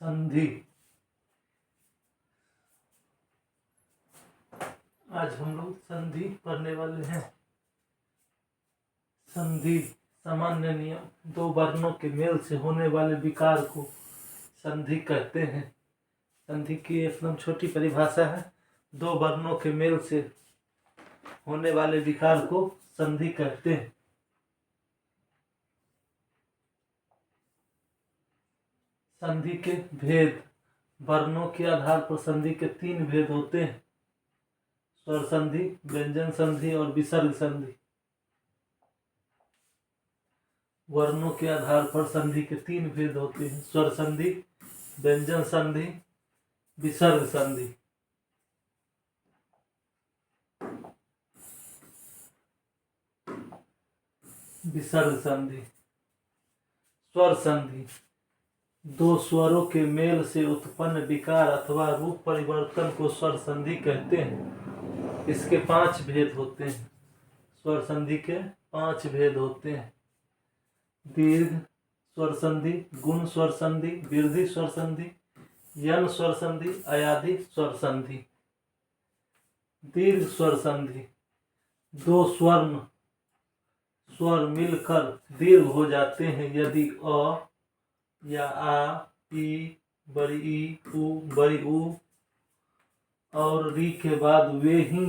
संधि। आज हम लोग संधि पढ़ने वाले हैं। संधि सामान्य नियम, दो वर्णों के मेल से होने वाले विकार को संधि कहते हैं। संधि की एकदम छोटी परिभाषा है, दो वर्णों के मेल से होने वाले विकार को संधि कहते हैं। संधि के भेद, वर्णों के आधार पर संधि के तीन भेद होते हैं: स्वर संधि, व्यंजन संधि और विसर्ग संधि। वर्णों के आधार पर संधि के तीन भेद होते हैं: स्वर संधि, व्यंजन संधि, विसर्ग संधि। विसर्ग संधि। स्वर संधि दो स्वरों के मेल से उत्पन्न विकार अथवा रूप परिवर्तन को स्वर संधि कहते हैं। इसके 5 भेद होते हैं। स्वर संधि के 5 भेद होते हैं: दीर्घ स्वर संधि, गुण स्वर संधि, वृद्धि स्वर संधि, यन स्वर संधि, अयाधि स्वर संधि। दीर्घ स्वर संधि दो स्वर मिलकर दीर्घ हो जाते हैं यदि अ या आ, ई, बड़ी ई, उ, बड़ी उ और री के बाद वे ही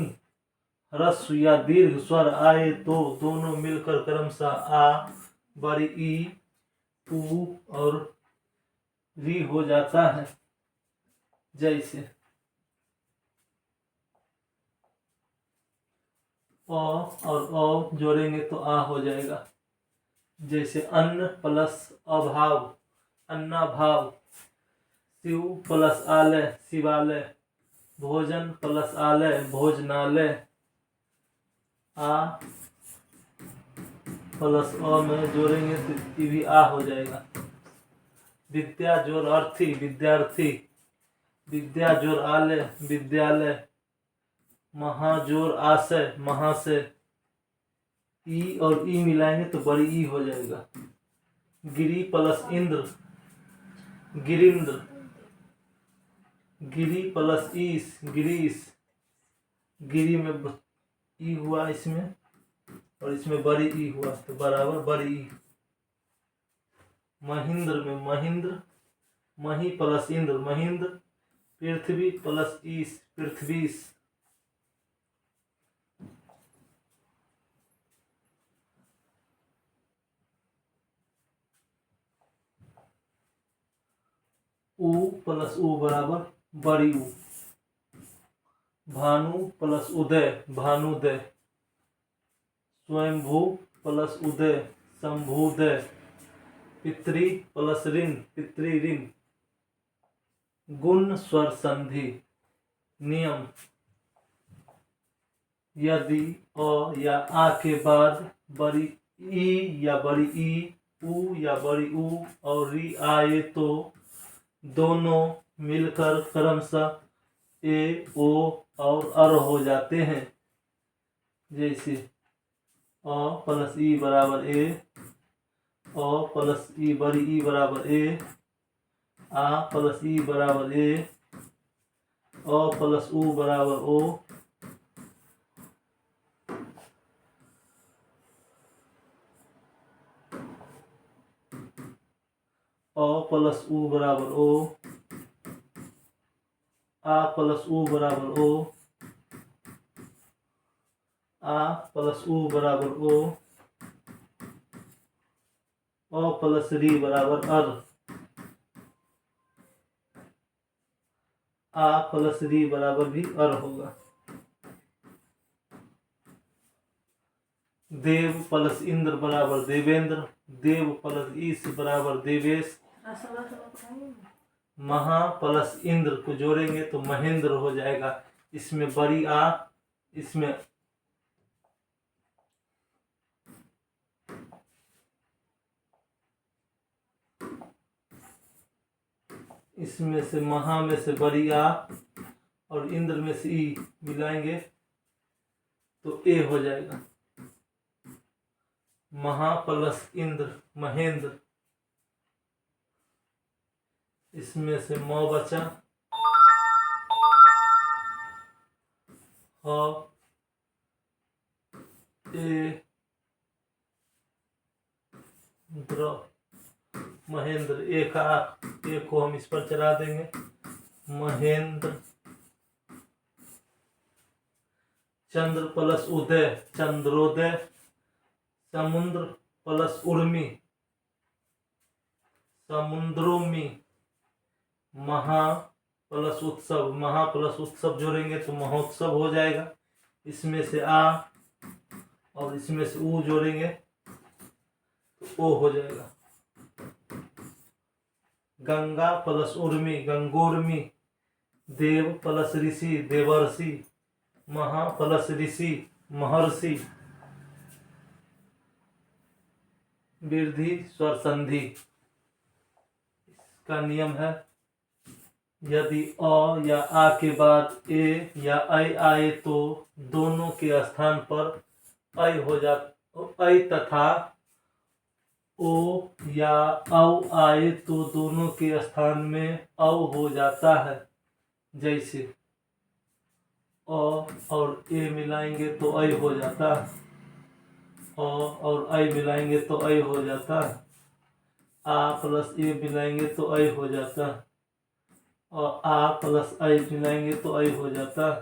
ह्रस्व या दीर्घ स्वर आए तो दोनों मिलकर क्रमशः आ, बड़ी ई, उ और री हो जाता है। जैसे अ और अ जोड़ेंगे तो आ हो जाएगा। जैसे अन्न प्लस अभाव, अन्नाभाव। शिव प्लस आलय, शिवालय। भोजन प्लस आलय, भोजनालय। आ प्लस अ में जोड़ेंगे तो ये भी आ हो जाएगा। विद्या जोड़ अर्थी, विद्यार्थी। विद्या जोड़ आलय, विद्यालय। महाजोर आशय, महाशय। ई और ई मिलाएंगे तो बड़ी ई हो जाएगा। गिरी प्लस इंद्र, गिरिंद्र। गिरी प्लस ईश, गिरीश। गिरी में ई हुआ इसमें और इसमें बड़ी ई हुआ तो बराबर बड़ी ई। महेंद्र में महेंद्र, मही प्लस इंद्र, महेंद्र। पृथ्वी प्लस ईश, पृथ्वीश। उ प्लस उ बराबर बड़ी उ। भानु प्लस उदय, भानुदय। स्वयंभू प्लस उदय, शंभुदय। पितृ प्लस ऋण, पितृऋण। गुण स्वर संधि। नियम: यदि अ या आ के बाद बड़ी ई या बड़ी ई, उ या बड़ी उ और री आए तो दोनों मिलकर क्रमशः ए, ओ और अर हो जाते हैं। जैसे अ प्लस ई बराबर ए, अ प्लस ई बड़ी ई बराबर ए, आ प्लस ई बराबर ए, अ प्लस उ बराबर ओ, अ प्लस उ बराबर ओ, आ प्लस उ बराबर ओ, आ प्लस उ बराबर ओ, अ प्लस री बराबर अर, आ प्लस री बराबर भी अर होगा। देव प्लस इंद्र बराबर देवेंद्र, देव प्लस ईश बराबर देवेश। महा प्लस इंद्र को जोड़ेंगे तो महेंद्र हो जाएगा। इसमें बड़ी आ, इसमें से महा में से बड़ी आ और इंद्र में से ई मिलाएंगे तो ए हो जाएगा। महा प्लस इंद्र, महेंद्र। इसमें से म बचा, ह ए द्र, महेंद्र, एक एक को हम इस पर चला देंगे, महेंद्र। चंद्र प्लस उदय, चंद्रोदय। समुद्र प्लस उर्मी, समुद्रोमी। महा प्लस उत्सव, महा प्लस उत्सव जोड़ेंगे तो महोत्सव हो जाएगा। इसमें से आ और इसमें से ऊ जोड़ेंगे तो ओ हो जाएगा। गंगा प्लस उर्मी, गंगोर्मी। देव प्लस ऋषि, देवर्षि। महा प्लस ऋषि, महर्षि। वृद्धि स्वर संधि। इसका नियम है, यदि अ या आ के बाद ए या ऐ आए तो दोनों के स्थान पर ऐ हो जाता, ऐ तथा ओ या औ आए तो दोनों के स्थान में औ हो जाता है। जैसे अ और ए मिलाएंगे तो ऐ हो जाता है, अ और ऐ मिलाएंगे तो ऐ हो जाता है, आ प्लस ए मिलाएंगे तो ऐ हो जाता है, और आ प्लस ऐ मिलाएंगे तो ऐ हो जाता है,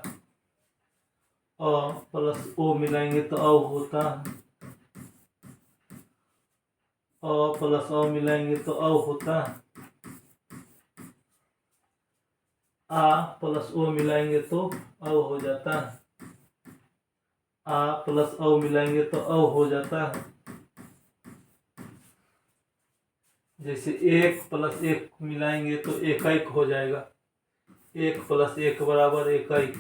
अ प्लस ओ मिलाएंगे तो औ होता है, अ प्लस औ मिलाएंगे तो औ होता है, आ प्लस ओ मिलाएंगे तो औ हो जाता है, आ प्लस औ मिलाएंगे तो औ हो जाता है। जैसे एक प्लस एक मिलाएंगे तो एकैक हो जाएगा, एक प्लस एक बराबर एकैक।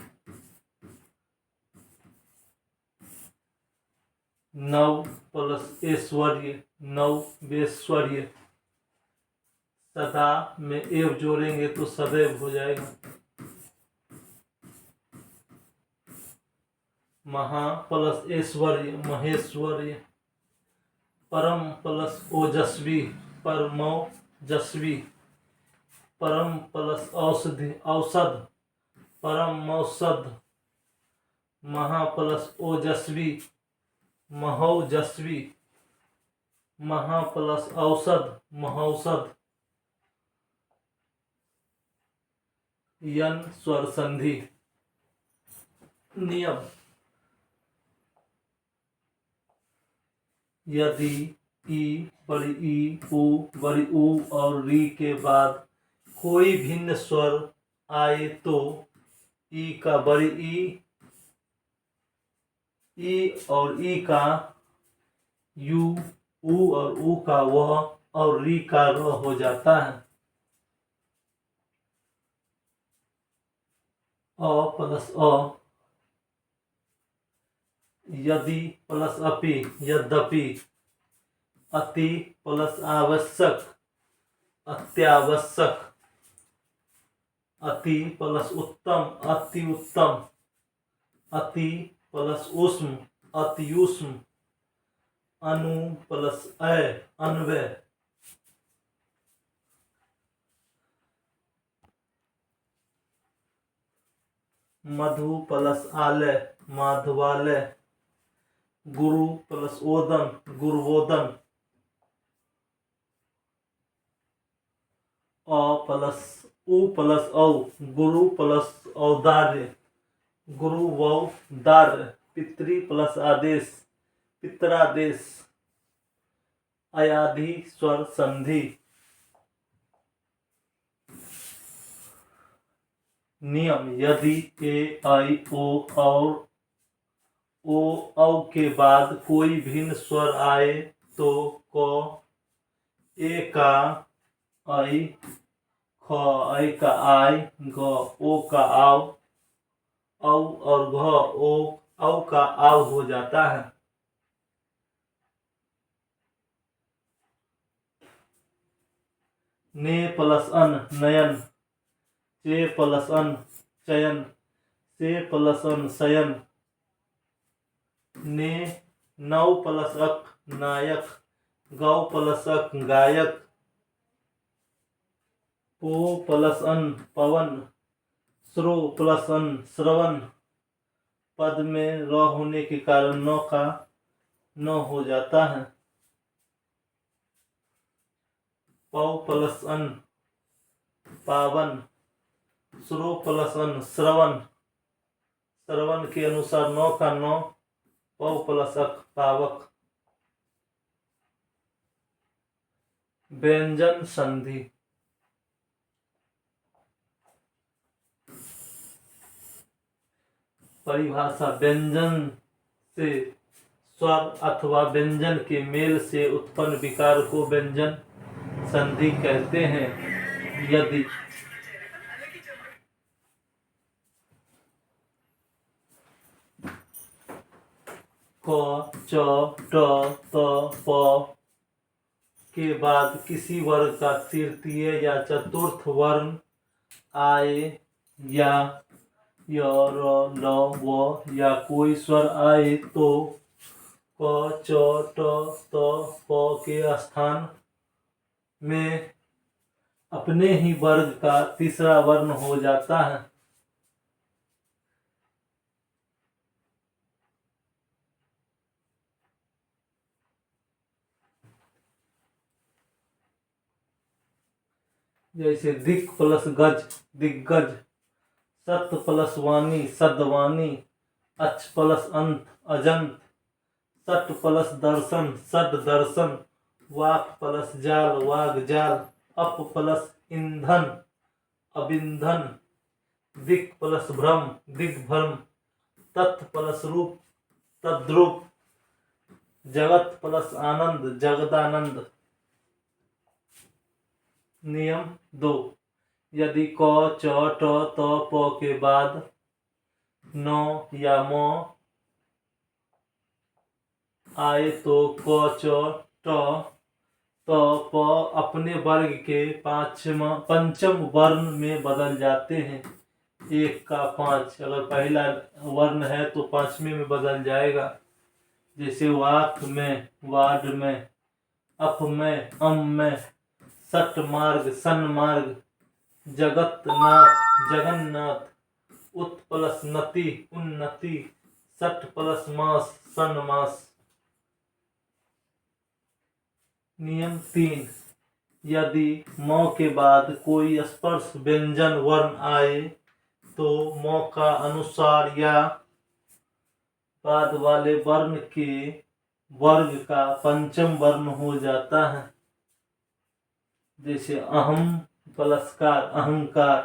नव प्लस ऐश्वर्य, नवेश्वर्य। सदा में एव जोड़ेंगे तो सदैव हो जाएगा। महा प्लस ऐश्वर्य, महेश्वर्य। परम प्लस ओजस्वी, परमोजस्वी। परम प्लस औषधि, औषध, परम औषध। महा प्लस ओजस्वी, महौजस्वी। महा प्लस औषध, महौषध। यन स्वर संधि। नियम, यदि ई बड़ी ई, उ बड़ी उ और री के बाद कोई भिन्न स्वर आए तो ई का बड़ी ई और ई का यू, उ और उ का वह और री का र हो जाता है। अ प्लस अ, यदि प्लस अपि, यद्यपि। अति प्लस आवश्यक, अत्यावश्यक। अति प्लस उत्तम, अति उत्तम। अति प्लस उष्म, अति उष्म। अनु प्लस अय, अन्वय। मधु प्लस आलय, माधवालय। गुरु प्लस ओदन, गुरुवोदन। अ प्लस उ प्लस औ, गुरु प्लस औदार्य, गुरु वौ दार्य। पितृ प्लस आदेश, पितरादेश। अयाधि स्वर संधि। नियम, यदि ए आई ओ और ओ औ के बाद कोई भिन्न स्वर आए तो क, ए का आई, ख ऐ का आई, ग ओ का आव, औ और घ ओ औ का आव हो जाता है। ने प्लस अन, नयन। चे प्लस अन, चयन। से प्लस अन, शयन। ने नौ प्लस अक, नायक। गौ प्लस अक, गायक। ओ प्लस अन पवन, श्रो प्लस अन श्रवण, पद में र होने के कारण न का न हो जाता है। पौ प्लस अन पावन, श्रो प्लस अन श्रवण, श्रवण के अनुसार न का न, पौ प्लस अक पावक। व्यंजन संधि। परिभाषा। व्यंजन से स्वर अथवा व्यंजन के मेल से उत्पन्न विकार को व्यंजन संधि कहते हैं। यदि क, च, ट, त, प के बाद किसी वर्ग का तृतीय या चतुर्थ वर्ण आए या य, र, ल, व या कोई स्वर आए तो क, च, ट, त, प के स्थान में अपने ही वर्ग का तीसरा वर्ण हो जाता है। जैसे दिक् प्लस गज दिग्गज, सत प्लस वाणी सद्वानी, अच प्लस अंत अजंत, सट प्लस दर्शन सद दर्शन, वाक प्लस जाल वाग जाल, अप प्लस ईंधन अबिंधन, दिक् प्लस भ्रम दिग्भ्रम, तत् प्लस रूप तद्रूप, जगत प्लस आनंद जगदानंद। नियम 2। यदि क, च, ट, त, प के बाद न या म आए तो क, च, ट, त, प अपने वर्ग के पंचम वर्ण में बदल जाते हैं। 1 का 5 अगर पहला वर्ण है तो पांचवें में बदल जाएगा। जैसे वाक में वाड में, अप में अम में, सट मार्ग सन्मार्ग, जगत नाथ जगन्नाथ, उत प्लस नति उन्नति, सट प्लस मास सन्मास। नियम 3। यदि म के बाद कोई स्पर्श व्यंजन वर्ण आए तो म का अनुसार या बाद वाले वर्ण के वर्ग का पंचम वर्ण हो जाता है। जैसे अहम प्लस कार अहंकार,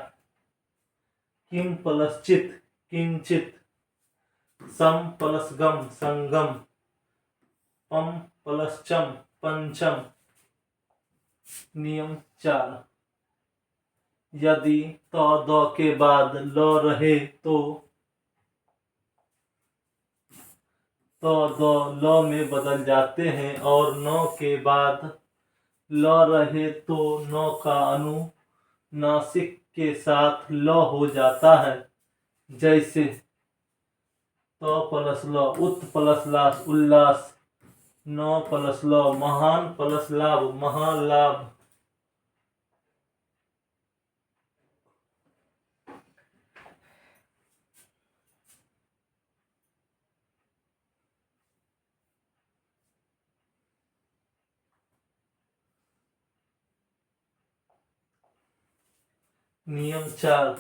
किम प्लस चित किंचित, सम प्लस गम संगम, पम प्लस चम पंचम। नियम 4। यदि त द के बाद ल रहे तो त द ल में बदल जाते हैं और न के बाद ल रहे तो न का अनुनासिक के साथ ल हो जाता है। जैसे त प्लस ल उत प्लस लास उल्लास, न प्लस ल महान प्लस लाभ महालाभ। नियम 4।